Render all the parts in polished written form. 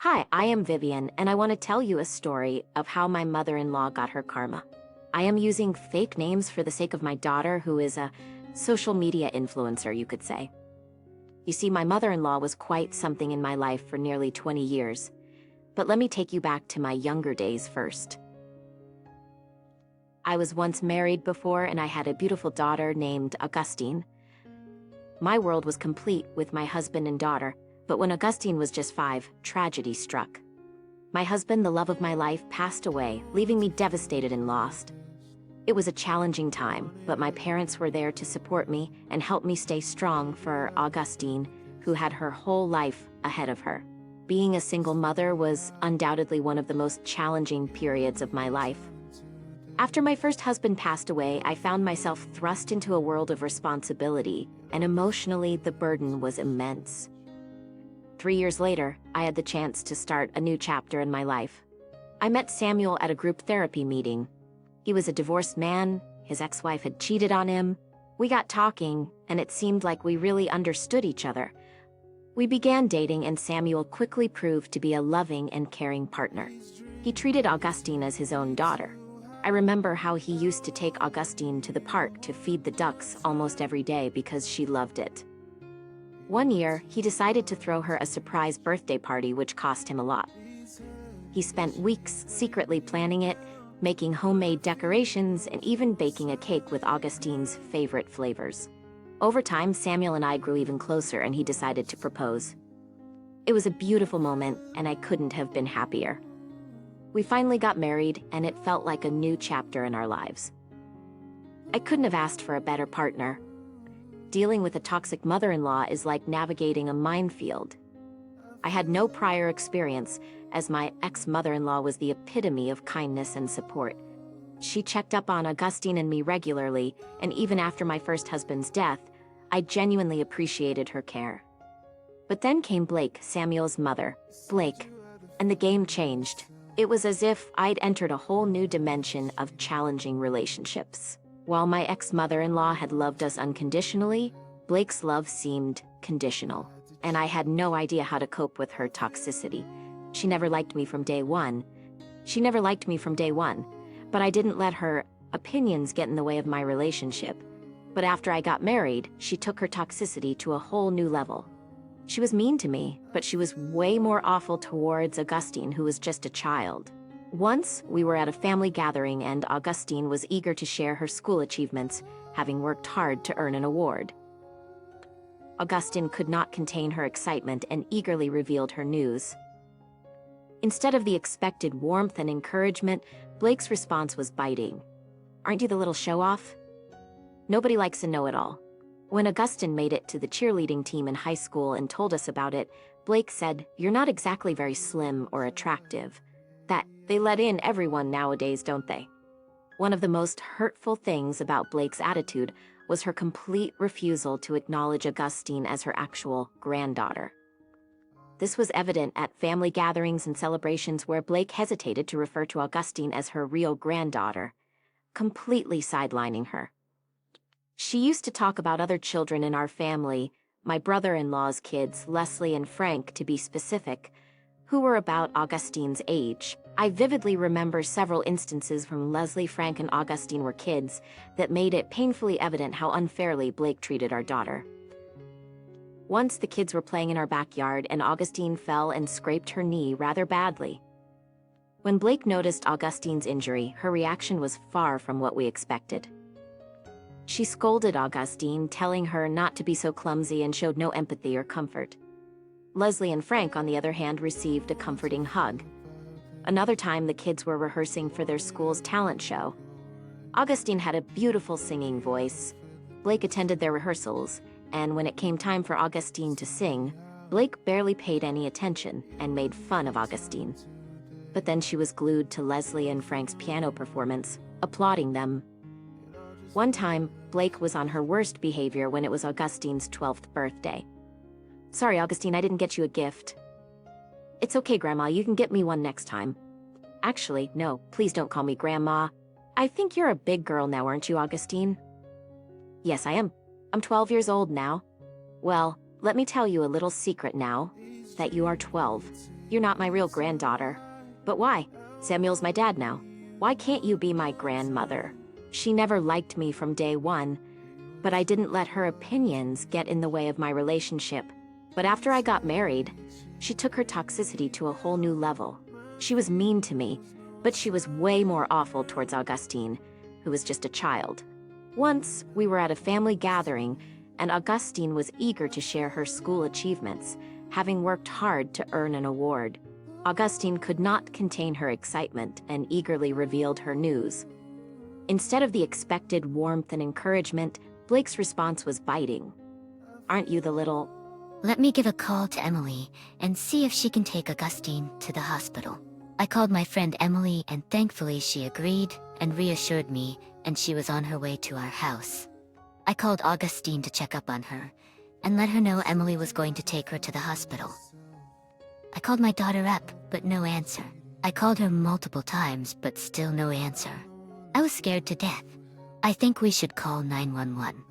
Hi, I am Vivian, and I want to tell you a story of how my mother-in-law got her karma. I am using fake names for the sake of my daughter, who is a social media influencer, you could say. You see, my mother-in-law was quite something in my life for nearly 20 years. But let me take you back to my younger days first. I was once married before, and I had a beautiful daughter named Augustine. My world was complete with my husband and daughter. But when Augustine was just 5, tragedy struck. My husband, the love of my life, passed away, leaving me devastated and lost. It was a challenging time, but my parents were there to support me and help me stay strong for Augustine, who had her whole life ahead of her. Being a single mother was undoubtedly one of the most challenging periods of my life. After my first husband passed away, I found myself thrust into a world of responsibility, and emotionally the burden was immense. 3 years later, I had the chance to start a new chapter in my life. I met Samuel at a group therapy meeting. He was a divorced man, his ex-wife had cheated on him. We got talking, and it seemed like we really understood each other. We began dating, and Samuel quickly proved to be a loving and caring partner. He treated Augustine as his own daughter. I remember how he used to take Augustine to the park to feed the ducks almost every day because she loved it. One year, he decided to throw her a surprise birthday party, which cost him a lot. He spent weeks secretly planning it, making homemade decorations, and even baking a cake with Augustine's favorite flavors. Over time, Samuel and I grew even closer, and he decided to propose. It was a beautiful moment, and I couldn't have been happier. We finally got married, and it felt like a new chapter in our lives. I couldn't have asked for a better partner. Dealing with a toxic mother-in-law is like navigating a minefield. I had no prior experience, as my ex-mother-in-law was the epitome of kindness and support. She checked up on Augustine and me regularly, and even after my first husband's death, I genuinely appreciated her care. But then came Blake, Samuel's mother, Blake, and the game changed. It was as if I'd entered a whole new dimension of challenging relationships. While my ex-mother-in-law had loved us unconditionally, Blake's love seemed conditional, and I had no idea how to cope with her toxicity. She never liked me from day one, but I didn't let her opinions get in the way of my relationship. But after I got married, she took her toxicity to a whole new level. She was mean to me, but she was way more awful towards Augustine, who was just a child. Once, we were at a family gathering, and Augustine was eager to share her school achievements, having worked hard to earn an award. Augustine could not contain her excitement and eagerly revealed her news. Instead of the expected warmth and encouragement, Blake's response was biting. "Aren't you the little show-off?" Nobody likes a know-it-all. When Augustine made it to the cheerleading team in high school and told us about it, Blake said, "You're not exactly very slim or attractive." They let in everyone nowadays, don't they? One of the most hurtful things about Blake's attitude was her complete refusal to acknowledge Augustine as her actual granddaughter. This was evident at family gatherings and celebrations where Blake hesitated to refer to Augustine as her real granddaughter, completely sidelining her. She used to talk about other children in our family, my brother-in-law's kids, Leslie and Frank to be specific, who were about Augustine's age. I vividly remember several instances when Leslie, Frank, and Augustine were kids that made it painfully evident how unfairly Blake treated our daughter. Once the kids were playing in our backyard and Augustine fell and scraped her knee rather badly. When Blake noticed Augustine's injury, her reaction was far from what we expected. She scolded Augustine, telling her not to be so clumsy, and showed no empathy or comfort. Leslie and Frank, on the other hand, received a comforting hug. Another time, the kids were rehearsing for their school's talent show. Augustine had a beautiful singing voice. Blake attended their rehearsals, and when it came time for Augustine to sing, Blake barely paid any attention and made fun of Augustine. But then she was glued to Leslie and Frank's piano performance, applauding them. One time, Blake was on her worst behavior when it was Augustine's 12th birthday. "Sorry, Augustine, I didn't get you a gift." "It's okay, Grandma, you can get me one next time." "Actually, no, please don't call me Grandma. I think you're a big girl now, aren't you, Augustine?" "Yes, I am. I'm 12 years old now." "Well, let me tell you a little secret now, that you are 12. You're not my real granddaughter. But why? Samuel's my dad now. Why can't you be my grandmother? She never liked me from day one, but I didn't let her opinions get in the way of my relationship. But after I got married, she took her toxicity to a whole new level. She was mean to me, but she was way more awful towards Augustine, who was just a child. Once, we were at a family gathering, and Augustine was eager to share her school achievements, having worked hard to earn an award. Augustine could not contain her excitement and eagerly revealed her news. Instead of the expected warmth and encouragement, Blake's response was biting. Aren't you the little... Let me give a call to Emily and see if she can take Augustine to the hospital. I called my friend Emily and thankfully she agreed and reassured me, and she was on her way to our house. I called Augustine to check up on her and let her know Emily was going to take her to the hospital. I called my daughter up, but no answer. I called her multiple times, but still no answer. I was scared to death. I think we should call 911.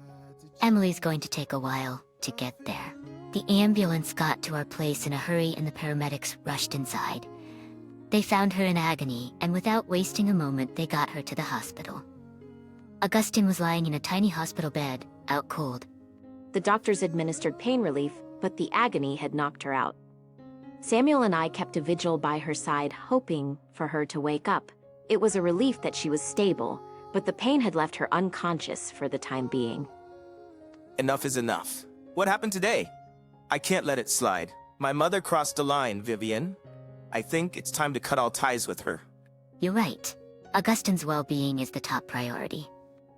Emily's going to take a while to get there. The ambulance got to our place in a hurry and the paramedics rushed inside. They found her in agony, and without wasting a moment, they got her to the hospital. Augustine was lying in a tiny hospital bed, out cold. The doctors administered pain relief, but the agony had knocked her out. Samuel and I kept a vigil by her side, hoping for her to wake up. It was a relief that she was stable, but the pain had left her unconscious for the time being. Enough is enough. What happened today? I can't let it slide. My mother crossed a line, Vivian. I think it's time to cut all ties with her. You're right. Augustine's well-being is the top priority.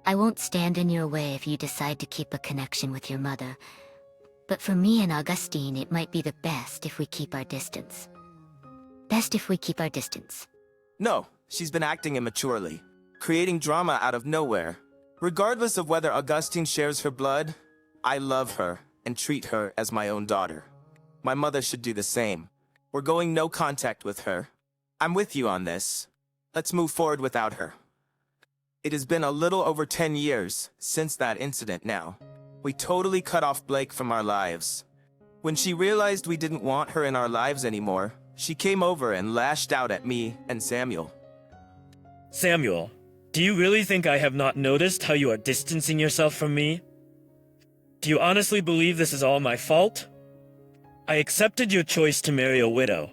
I won't stand in your way if you decide to keep a connection with your mother. But for me and Augustine, it might be the best if we keep our distance. Best if we keep our distance. No, she's been acting immaturely, creating drama out of nowhere. Regardless of whether Augustine shares her blood, I love her and treat her as my own daughter. My mother should do the same. We're going no contact with her. I'm with you on this. Let's move forward without her. It has been a little over 10 years since that incident now. We totally cut off Blake from our lives. When she realized we didn't want her in our lives anymore, she came over and lashed out at me and Samuel. Samuel, do you really think I have not noticed how you are distancing yourself from me? Do you honestly believe this is all my fault? I accepted your choice to marry a widow,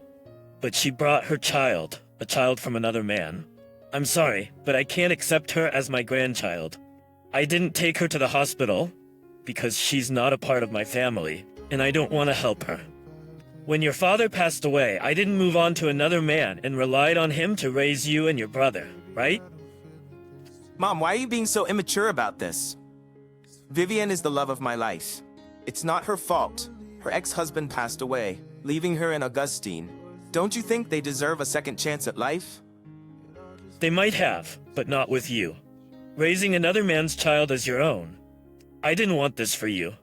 but she brought her child, a child from another man. I'm sorry, but I can't accept her as my grandchild. I didn't take her to the hospital because she's not a part of my family, and I don't want to help her. When your father passed away, I didn't move on to another man and relied on him to raise you and your brother, right? Mom, why are you being so immature about this? Vivian is the love of my life. It's not her fault. Her ex-husband passed away, leaving her and Augustine. Don't you think they deserve a second chance at life? They might have, but not with you. Raising another man's child as your own. I didn't want this for you.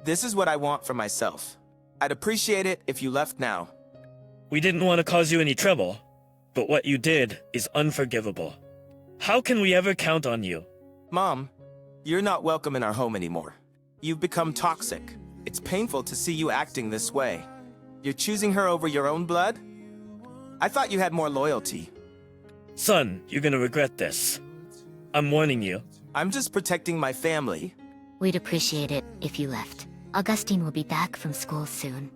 This is what I want for myself. I'd appreciate it if you left now. We didn't want to cause you any trouble, but what you did is unforgivable. How can we ever count on you? Mom, you're not welcome in our home anymore. You've become toxic. It's painful to see you acting this way. You're choosing her over your own blood? I thought you had more loyalty. Son, you're gonna regret this. I'm warning you. I'm just protecting my family. We'd appreciate it if you left. Augustine will be back from school soon.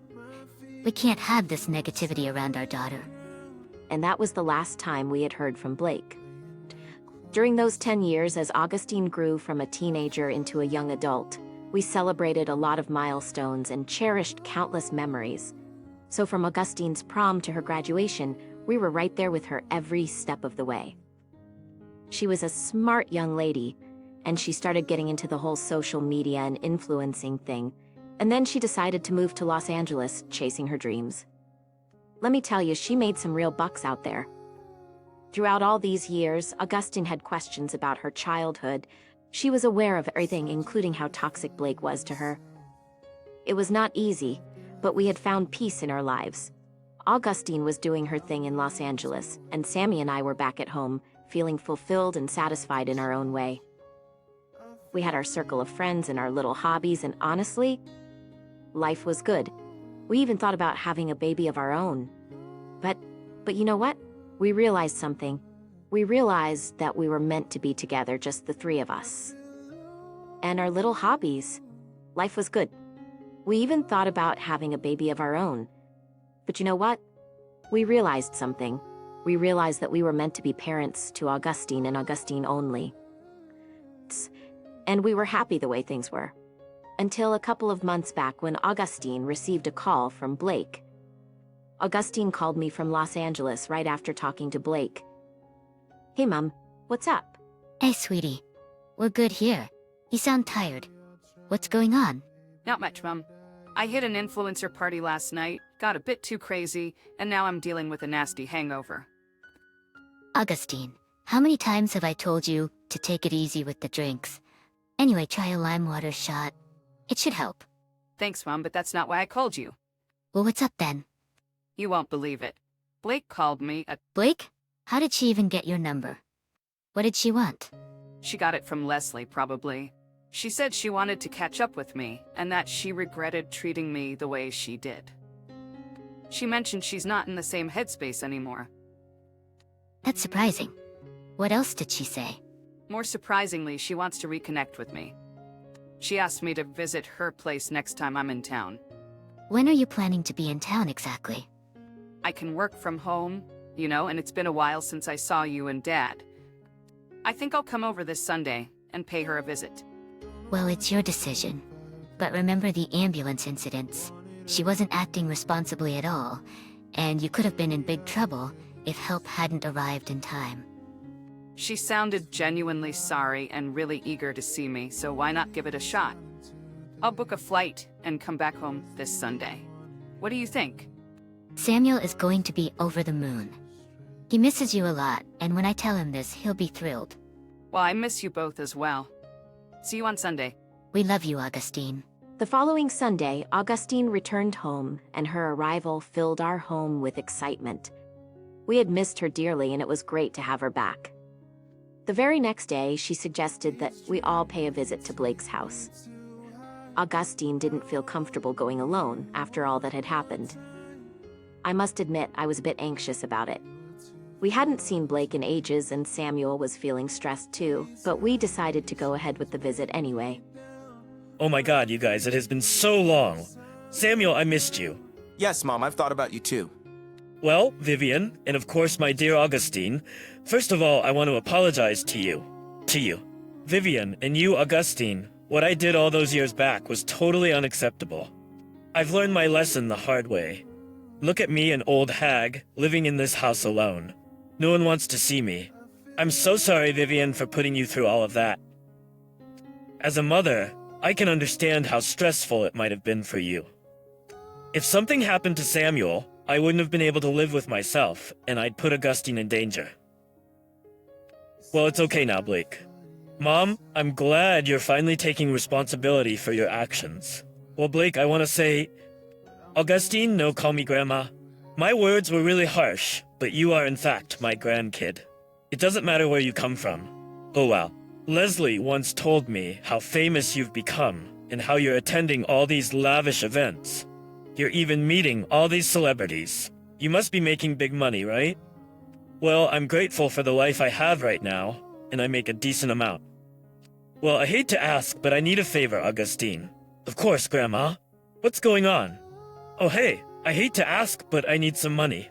We can't have this negativity around our daughter. And that was the last time we had heard from Blake. During those 10 years, as Augustine grew from a teenager into a young adult, we celebrated a lot of milestones and cherished countless memories. So from Augustine's prom to her graduation, we were right there with her every step of the way. She was a smart young lady, and she started getting into the whole social media and influencing thing. And then she decided to move to Los Angeles, chasing her dreams. Let me tell you, she made some real bucks out there. Throughout all these years, Augustine had questions about her childhood. She was aware of everything, including how toxic Blake was to her. It was not easy, but we had found peace in our lives. Augustine was doing her thing in Los Angeles, and Sammy and I were back at home, feeling fulfilled and satisfied in our own way. We had our circle of friends and our little hobbies, and honestly, life was good. We even thought about having a baby of our own. But you know what? We realized something. We realized that we were meant to be together, just the three of us. And our little hobbies. Life was good. We even thought about having a baby of our own. But you know what? We realized something. We realized that we were meant to be parents to Augustine and Augustine only. And we were happy the way things were. Until a couple of months back when Augustine received a call from Blake. Augustine called me from Los Angeles right after talking to Blake. Hey, Mom, what's up? Hey, sweetie. We're good here. You sound tired. What's going on? Not much, Mum. I hit an influencer party last night, got a bit too crazy, and now I'm dealing with a nasty hangover. Augustine, how many times have I told you to take it easy with the drinks? Anyway, try a lime water shot. It should help. Thanks, Mum, but that's not why I called you. Well, what's up then? You won't believe it. Blake called me at... Blake? How did she even get your number? What did she want? She got it from Leslie, probably. She said she wanted to catch up with me, and that she regretted treating me the way she did. She mentioned she's not in the same headspace anymore. That's surprising. What else did she say? More surprisingly, she wants to reconnect with me. She asked me to visit her place next time I'm in town. When are you planning to be in town exactly? I can work from home, you know, and it's been a while since I saw you and Dad. I think I'll come over this Sunday and pay her a visit. Well, it's your decision. But remember the ambulance incidents. She wasn't acting responsibly at all, and you could have been in big trouble if help hadn't arrived in time. She sounded genuinely sorry and really eager to see me, so why not give it a shot? I'll book a flight and come back home this Sunday. What do you think? Samuel is going to be over the moon. He misses you a lot, and when I tell him this, he'll be thrilled. Well, I miss you both as well. See you on Sunday. We love you, Augustine. The following Sunday, Augustine returned home, and her arrival filled our home with excitement. We had missed her dearly, and it was great to have her back. The very next day, she suggested that we all pay a visit to Blake's house. Augustine didn't feel comfortable going alone after all that had happened. I must admit I was a bit anxious about it. We hadn't seen Blake in ages and Samuel was feeling stressed too, but we decided to go ahead with the visit anyway. Oh my god, you guys, it has been so long. Samuel, I missed you. Yes, Mom, I've thought about you too. Well, Vivian, and of course my dear Augustine, first of all, I want to apologize to you. Vivian, and you, Augustine, what I did all those years back was totally unacceptable. I've learned my lesson the hard way. Look at me, an old hag, living in this house alone. No one wants to see me. I'm so sorry, Vivian, for putting you through all of that. As a mother, I can understand how stressful it might have been for you. If something happened to Samuel, I wouldn't have been able to live with myself, and I'd put Augustine in danger. Well, it's okay now, Blake. Mom, I'm glad you're finally taking responsibility for your actions. Well, Blake, I want to say... Augustine, no, call me Grandma. My words were really harsh, but you are in fact my grandkid. It doesn't matter where you come from. Oh wow. Leslie once told me how famous you've become, and how you're attending all these lavish events. You're even meeting all these celebrities. You must be making big money, right? Well, I'm grateful for the life I have right now, and I make a decent amount. Well, I hate to ask, but I need a favor, Augustine. Of course, Grandma. What's going on? Oh hey, I hate to ask, but I need some money.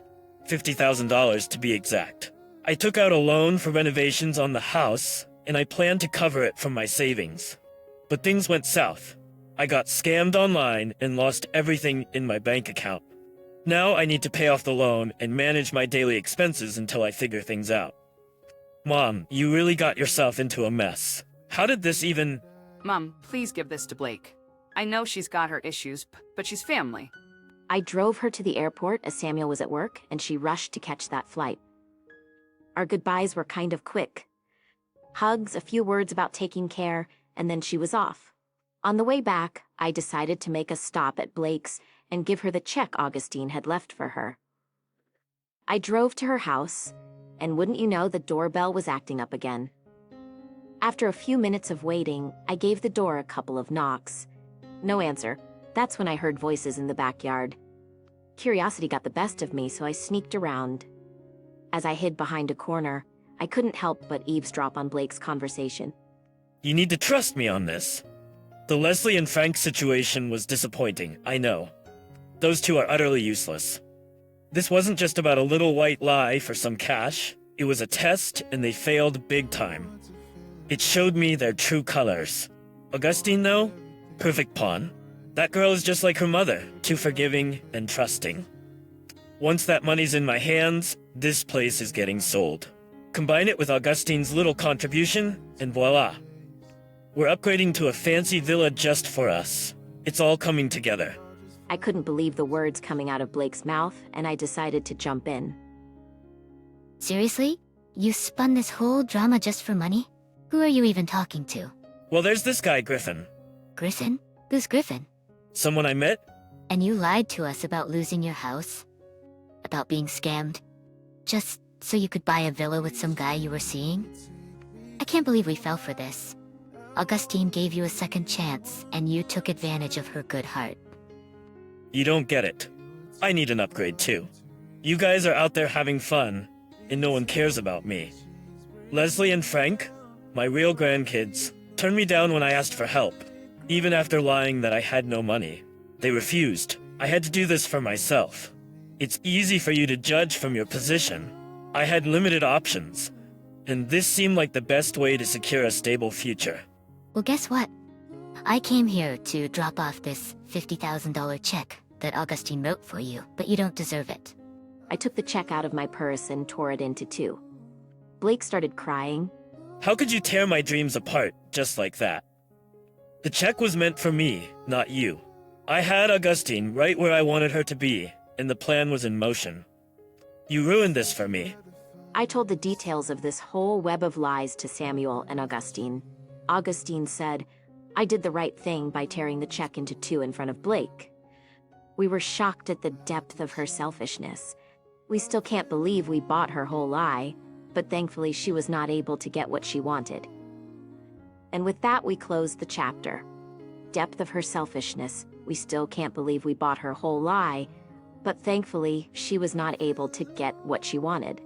$50,000 to be exact. I took out a loan for renovations on the house, and I planned to cover it from my savings. But things went south. I got scammed online and lost everything in my bank account. Now I need to pay off the loan and manage my daily expenses until I figure things out. Mom, you really got yourself into a mess. How did this even... Mom, please give this to Blake. I know she's got her issues, but she's family. I drove her to the airport as Samuel was at work, and she rushed to catch that flight. Our goodbyes were kind of quick. Hugs, a few words about taking care, and then she was off. On the way back, I decided to make a stop at Blake's and give her the check Augustine had left for her. I drove to her house, and wouldn't you know, the doorbell was acting up again. After a few minutes of waiting, I gave the door a couple of knocks. No answer. That's when I heard voices in the backyard. Curiosity got the best of me, so I sneaked around. As I hid behind a corner, I couldn't help but eavesdrop on Blake's conversation. You need to trust me on this. The Leslie and Frank situation was disappointing, I know. Those two are utterly useless. This wasn't just about a little white lie for some cash. It was a test, and they failed big time. It showed me their true colors. Augustine, though? Perfect pawn. That girl is just like her mother, too forgiving and trusting. Once that money's in my hands, this place is getting sold. Combine it with Augustine's little contribution, and voila. We're upgrading to a fancy villa just for us. It's all coming together. I couldn't believe the words coming out of Blake's mouth, and I decided to jump in. Seriously? You spun this whole drama just for money? Who are you even talking to? Well, there's this guy, Griffin. Griffin? Who's Griffin? Someone I met? And you lied to us about losing your house? About being scammed? Just so you could buy a villa with some guy you were seeing? I can't believe we fell for this. Augustine gave you a second chance, and you took advantage of her good heart. You don't get it. I need an upgrade too. You guys are out there having fun, and no one cares about me. Leslie and Frank, my real grandkids, turned me down when I asked for help, even after lying that I had no money. They refused. I had to do this for myself. It's easy for you to judge from your position. I had limited options, and this seemed like the best way to secure a stable future. Well, guess what? I came here to drop off this $50,000 check that Augustine wrote for you, but you don't deserve it. I took the check out of my purse and tore it into two. Blake started crying. How could you tear my dreams apart just like that? The check was meant for me, not you. I had Augustine right where I wanted her to be, and the plan was in motion. You ruined this for me. I told the details of this whole web of lies to Samuel and Augustine. Augustine said, I did the right thing by tearing the check into two in front of Blake. We were shocked at the depth of her selfishness. We still can't believe we bought her whole lie, but thankfully she was not able to get what she wanted. And with that, we closed the chapter. Depth of her selfishness. We still can't believe we bought her whole lie, but thankfully she was not able to get what she wanted.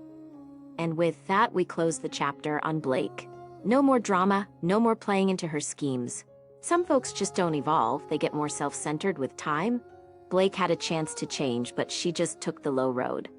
And with that, we closed the chapter on Blake. No more drama, no more playing into her schemes. Some folks just don't evolve, they get more self-centered with time. Blake had a chance to change, but she just took the low road.